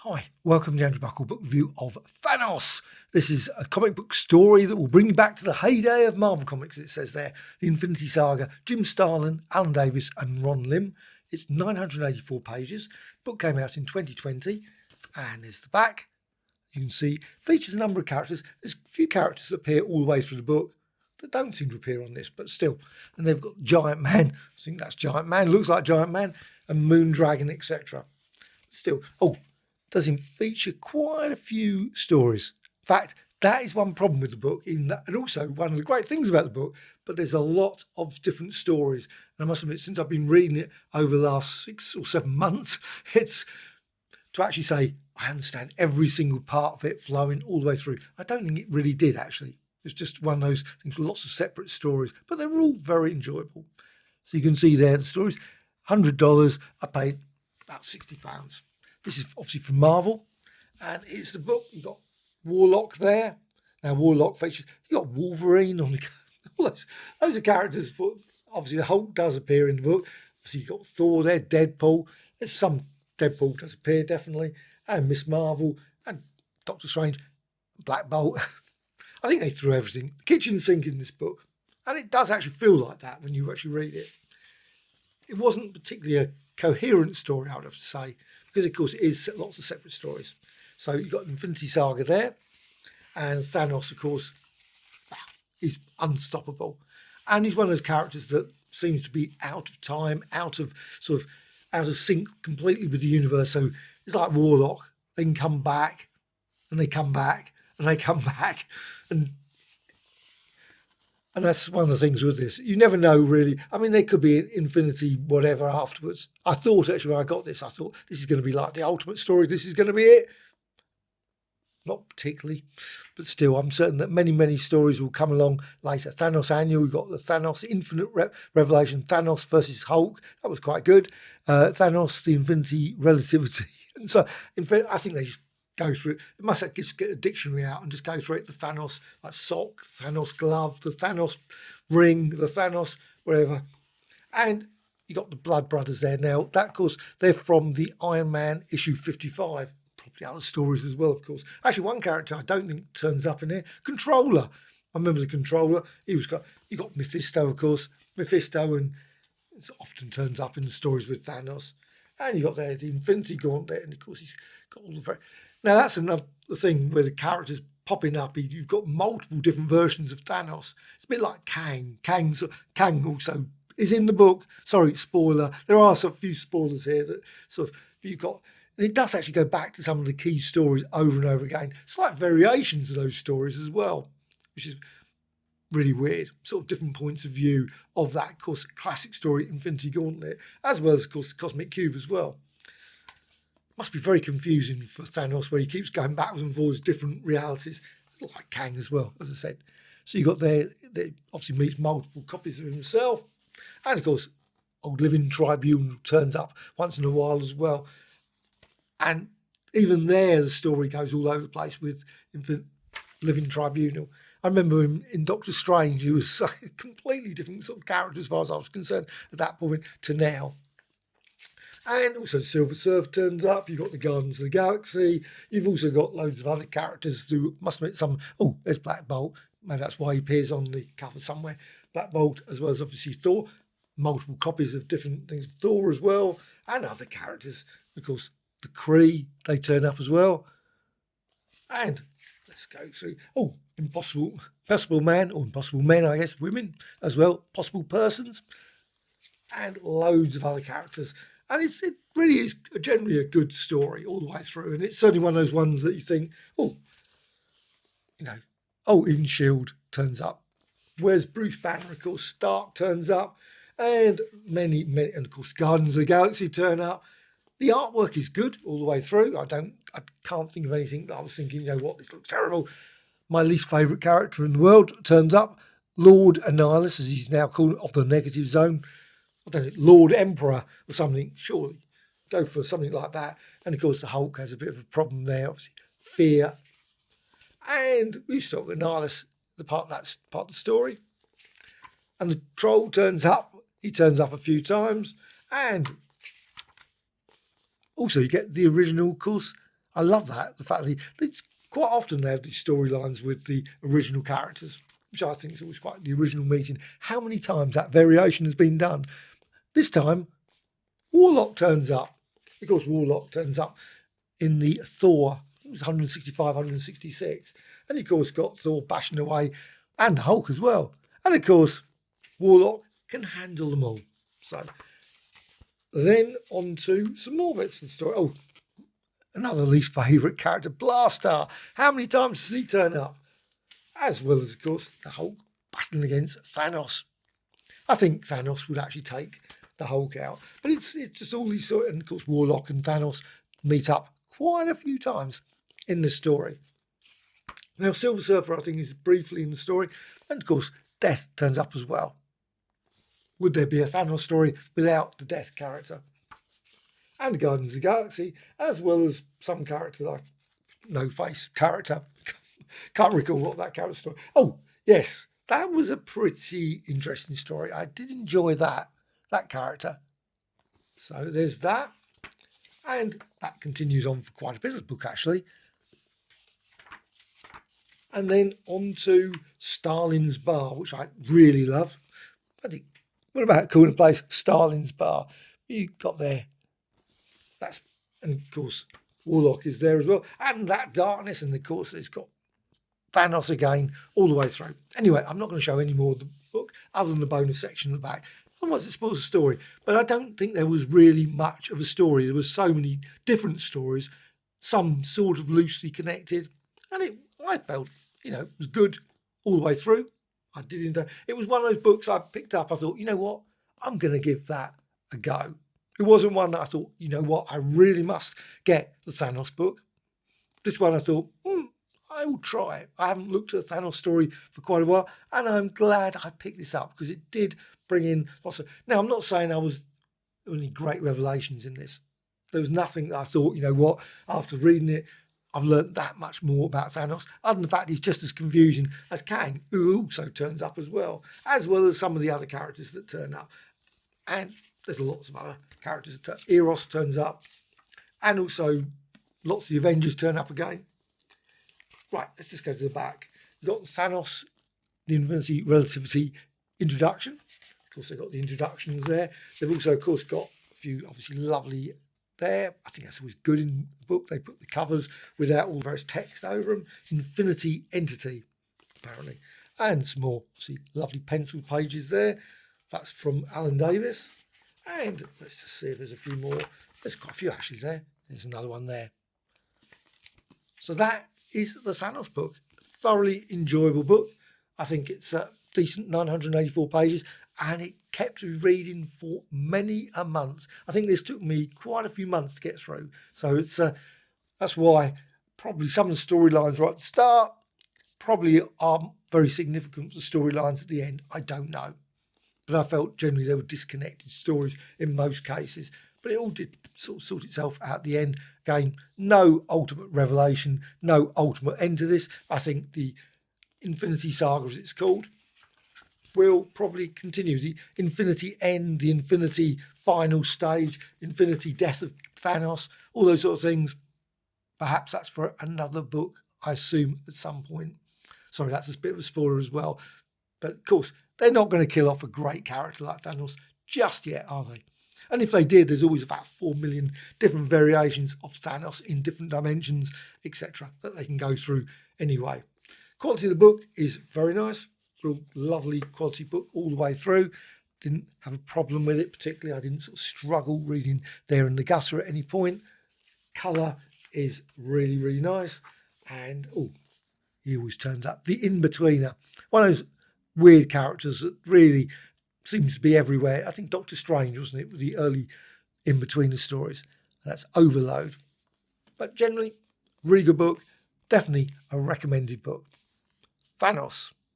Hi, welcome to the Andrew Buckle book review of Thanos. This is a comic book story that will bring you back to the heyday of Marvel Comics, it says there. The Infinity Saga, Jim Starlin, Alan Davis and Ron Lim. It's 984 pages. Book came out in 2020 and there's the back. You can see features a number of characters. There's a few characters that appear all the way through the book that don't seem to appear on this, but still. And they've got Giant Man, I think that's Giant Man, looks like Giant Man, and Moon Dragon, etc. Still, doesn't feature quite a few stories. In fact, that is one problem with the book, and also one of the great things about the book, but there's a lot of different stories. And I must admit, since I've been reading it over the last 6 or 7 months, it's to actually say, I understand every single part of it flowing all the way through. I don't think it really did, actually. It's just one of those things with lots of separate stories, but they were all very enjoyable. So you can see there the stories, $100, I paid about £60. This is obviously from Marvel, and it's the book. You've got Warlock there. Now, Warlock features, you've got Wolverine on the all those are characters. Obviously, the Hulk does appear in the book. Obviously, you've got Thor there, Deadpool. There's some Deadpool does appear, definitely. And Miss Marvel, and Doctor Strange, Black Bolt. I think they threw everything. The kitchen sink in this book. And it does actually feel like that when you actually read it. It wasn't particularly a coherent story, I would have to say, because of course it is lots of separate stories. So you've got Infinity Saga there, and Thanos, of course, is unstoppable. And he's one of those characters that seems to be out of time, out of sync completely with the universe. So it's like Warlock. They can come back, and they come back, and they come back. And that's one of the things with this. You never know, really. I mean, there could be an infinity whatever afterwards. I thought, actually, when I got this, I thought this is going to be like the ultimate story. This is going to be it. Not particularly, but still, I'm certain that many, many stories will come along later. Thanos Annual, we've got the Thanos Infinite Revelation, Thanos versus Hulk. That was quite good. Thanos, the Infinity Relativity. And so, in fact, I think they just go through it. It must just get a dictionary out and just go through it. The Thanos like sock, Thanos glove, the Thanos ring, the Thanos whatever. And you got the Blood Brothers there now. That, of course, they're from the Iron Man issue 55. Probably other stories as well, of course. Actually, one character I don't think turns up in here, Controller. I remember the Controller. You got Mephisto, of course. Mephisto, and it often turns up in the stories with Thanos. And you got there the Infinity Gauntlet, and of course he's got all the Now, that's another thing where the characters popping up. You've got multiple different versions of Thanos. It's a bit like Kang. Kang also is in the book. Sorry, spoiler. There are a few spoilers here that you've got. And it does actually go back to some of the key stories over and over again. Slight variations of those stories as well, which is really weird. Sort of different points of view of that, of course, classic story, Infinity Gauntlet, as well as, of course, the Cosmic Cube as well. Must be very confusing for Thanos, where he keeps going backwards and forwards, different realities, like Kang as well, as I said. So you got there, obviously meets multiple copies of himself. And of course, old Living Tribunal turns up once in a while as well. And even there, the story goes all over the place with Living Tribunal. I remember in Doctor Strange, he was a completely different sort of character as far as I was concerned at that point to now. And also Silver Surfer turns up. You've got the Guardians of the Galaxy. You've also got loads of other characters who must admit some. Oh, there's Black Bolt. Maybe that's why he appears on the cover somewhere. Black Bolt, as well as obviously Thor. Multiple copies of different things of Thor as well. And other characters. Of course, the Kree, they turn up as well. And let's go through. Oh, Impossible Man, or Impossible Men, I guess, women as well. Possible Persons. And loads of other characters. And it really is generally a good story all the way through. And it's certainly one of those ones that you think, even S.H.I.E.L.D. turns up. Where's Bruce Banner, of course, Stark turns up. And many, and of course, Guardians of the Galaxy turn up. The artwork is good all the way through. I can't think of anything that I was thinking, this looks terrible. My least favourite character in the world turns up. Lord Annihilus, as he's now called, of the Negative Zone. I don't know, Lord Emperor or something, surely. Go for something like that. And of course, the Hulk has a bit of a problem there, obviously. Fear. And we still got Annihilus, that's part of the story. And the Troll turns up. He turns up a few times. And also, you get the original, of course, I love that. The fact that it's quite often they have these storylines with the original characters, which I think is always quite the original meeting. How many times that variation has been done? This time, Warlock turns up. Of course, Warlock turns up in the Thor, it was 165, 166. And of course got Thor bashing away and the Hulk as well. And of course, Warlock can handle them all. So then on to some more bits of the story. Oh, another least favourite character, Blaster. How many times does he turn up? As well as, of course, the Hulk battling against Thanos. I think Thanos would actually take the Hulk out. But it's just all these sort of, and of course, Warlock and Thanos meet up quite a few times in the story. Now, Silver Surfer, I think, is briefly in the story. And, of course, Death turns up as well. Would there be a Thanos story without the Death character? And Guardians of the Galaxy, as well as some character like No Face character. Can't recall what that character story. Oh, yes, that was a pretty interesting story. I did enjoy that character. So there's that. And that continues on for quite a bit of the book, actually. And then on to Stalin's Bar, which I really love. I think, what about calling a place Stalin's Bar? You got there. And of course, Warlock is there as well. And that darkness, and of course, it's got Thanos again all the way through. Anyway, I'm not going to show any more of the book other than the bonus section at the back. Otherwise, it spoils the story. But I don't think there was really much of a story. There were so many different stories, some sort of loosely connected. And I felt, it was good all the way through. I did enjoy. It was one of those books I picked up. I thought, you know what? I'm going to give that a go. It wasn't one that I thought, you know what? I really must get the Thanos book. This one I thought, I will try it. I haven't looked at a Thanos story for quite a while, and I'm glad I picked this up because it did bring in lots of... Now, I'm not saying there was any great revelations in this. There was nothing that I thought, you know what, after reading it, I've learnt that much more about Thanos, other than the fact he's just as confusing as Kang, who also turns up as well as some of the other characters that turn up. And there's lots of other characters. Eros turns up, and also lots of the Avengers turn up again. Right, let's just go to the back. You've got Thanos, the Infinity Relativity introduction. Of course, they've got the introductions there. They've also, of course, got a few obviously lovely there. I think that's always good in the book. They put the covers without all the various text over them. Infinity Entity, apparently. And some more, obviously, lovely pencil pages there. That's from Alan Davis. And let's just see if there's a few more. There's quite a few actually there. There's another one there. So that is the Thanos book. Thoroughly enjoyable book. I think it's a decent 984 pages, and it kept me reading for many a month. I think this took me quite a few months to get through. So it's that's why probably some of the storylines right at the start probably aren't very significant for the storylines at the end. I don't know. But I felt generally they were disconnected stories in most cases. But it all did sort of sort itself out at the end. Again, no ultimate revelation, no ultimate end to this. I think the Infinity Saga, as it's called, will probably continue. The Infinity End, the Infinity Final Stage, Infinity Death of Thanos, all those sort of things. Perhaps that's for another book, I assume, at some point. Sorry, that's a bit of a spoiler as well. But of course, they're not going to kill off a great character like Thanos just yet, are they? And if they did, there's always about 4 million different variations of Thanos in different dimensions, etc., that they can go through anyway. Quality of the book is very nice. Real lovely quality book all the way through. Didn't have a problem with it particularly. I didn't sort of struggle reading there in the gutter at any point. Colour is really, really nice. And, he always turns up. The In-Betweener. One of those weird characters that really seems to be everywhere. I think Doctor Strange, wasn't it, with the early In-Betweener stories. That's Overload. But generally, really good book. Definitely a recommended book. Thanos.